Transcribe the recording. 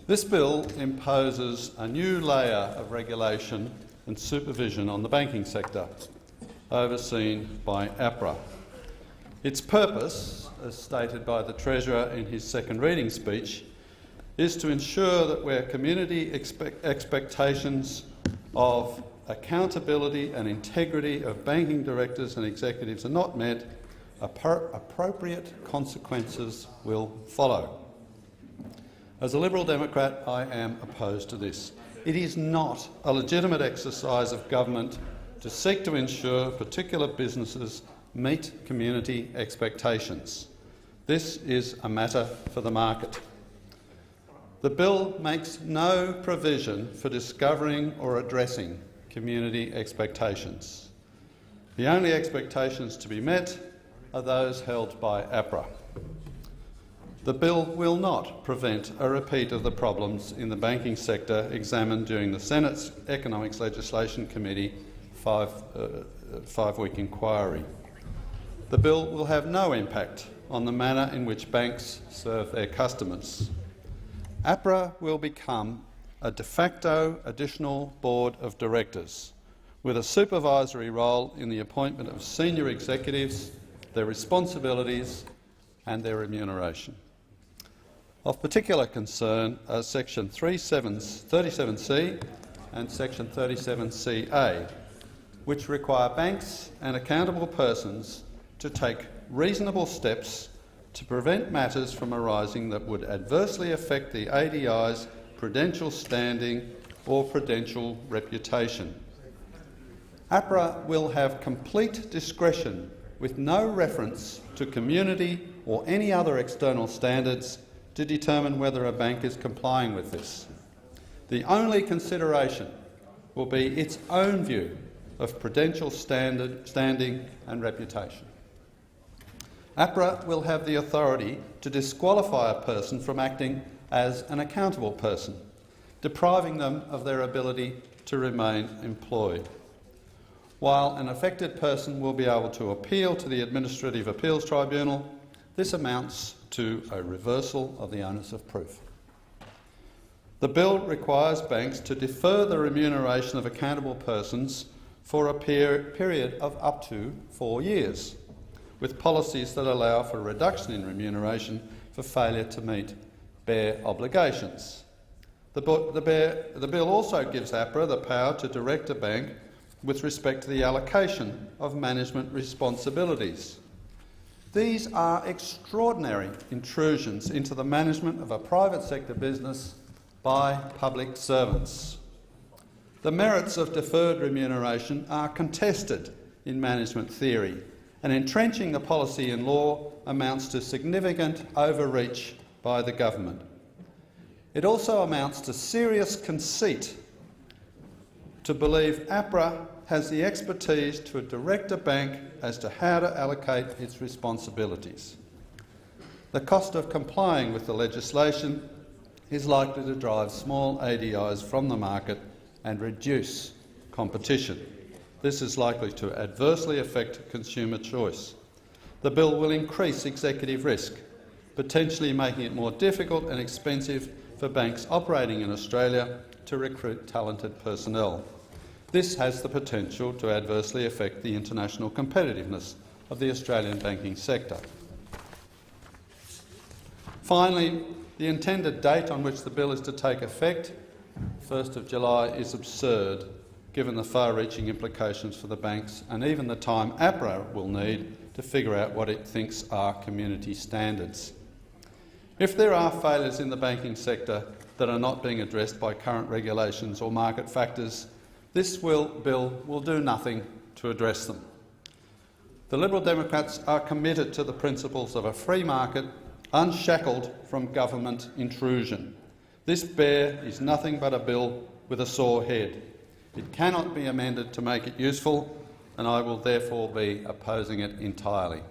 This bill imposes a new layer of regulation and supervision on the banking sector, overseen by APRA. Its purpose, as stated by the Treasurer in his second reading speech, is to ensure that where community expectations of accountability and integrity of banking directors and executives are not met, appropriate consequences will follow. As a Liberal Democrat, I am opposed to this. It is not a legitimate exercise of government to seek to ensure particular businesses meet community expectations. This is a matter for the market. The bill makes no provision for discovering or addressing community expectations. The only expectations to be met are those held by APRA. The bill will not prevent a repeat of the problems in the banking sector examined during the Senate's Economics Legislation Committee five-week inquiry. The bill will have no impact on the manner in which banks serve their customers. APRA will become a de facto additional board of directors with a supervisory role in the appointment of senior executives, their responsibilities and their remuneration. Of particular concern are Section 37C and Section 37CA, which require banks and accountable persons to take reasonable steps to prevent matters from arising that would adversely affect the ADI's prudential standing or prudential reputation. APRA will have complete discretion with no reference to community or any other external standards to determine whether a bank is complying with this. The only consideration will be its own view of prudential standing and reputation. APRA will have the authority to disqualify a person from acting as an accountable person, depriving them of their ability to remain employed. While an affected person will be able to appeal to the Administrative Appeals Tribunal, this amounts to a reversal of the onus of proof. The bill requires banks to defer the remuneration of accountable persons for a period of up to 4 years, with policies that allow for a reduction in remuneration for failure to meet bare obligations. The bill also gives APRA the power to direct a bank with respect to the allocation of management responsibilities. These are extraordinary intrusions into the management of a private sector business by public servants. The merits of deferred remuneration are contested in management theory, and entrenching the policy in law amounts to significant overreach by the government. It also amounts to serious conceit to believe APRA has the expertise to direct a bank as to how to allocate its responsibilities. The cost of complying with the legislation is likely to drive small ADIs from the market and reduce competition. This is likely to adversely affect consumer choice. The bill will increase executive risk, potentially making it more difficult and expensive for banks operating in Australia to recruit talented personnel. This has the potential to adversely affect the international competitiveness of the Australian banking sector. Finally, the intended date on which the bill is to take effect, 1st of July, is absurd, given the far-reaching implications for the banks and even the time APRA will need to figure out what it thinks are community standards. If there are failures in the banking sector that are not being addressed by current regulations or market factors, this bill will do nothing to address them. The Liberal Democrats are committed to the principles of a free market, unshackled from government intrusion. This bear is nothing but a bill with a sore head. It cannot be amended to make it useful, and I will therefore be opposing it entirely.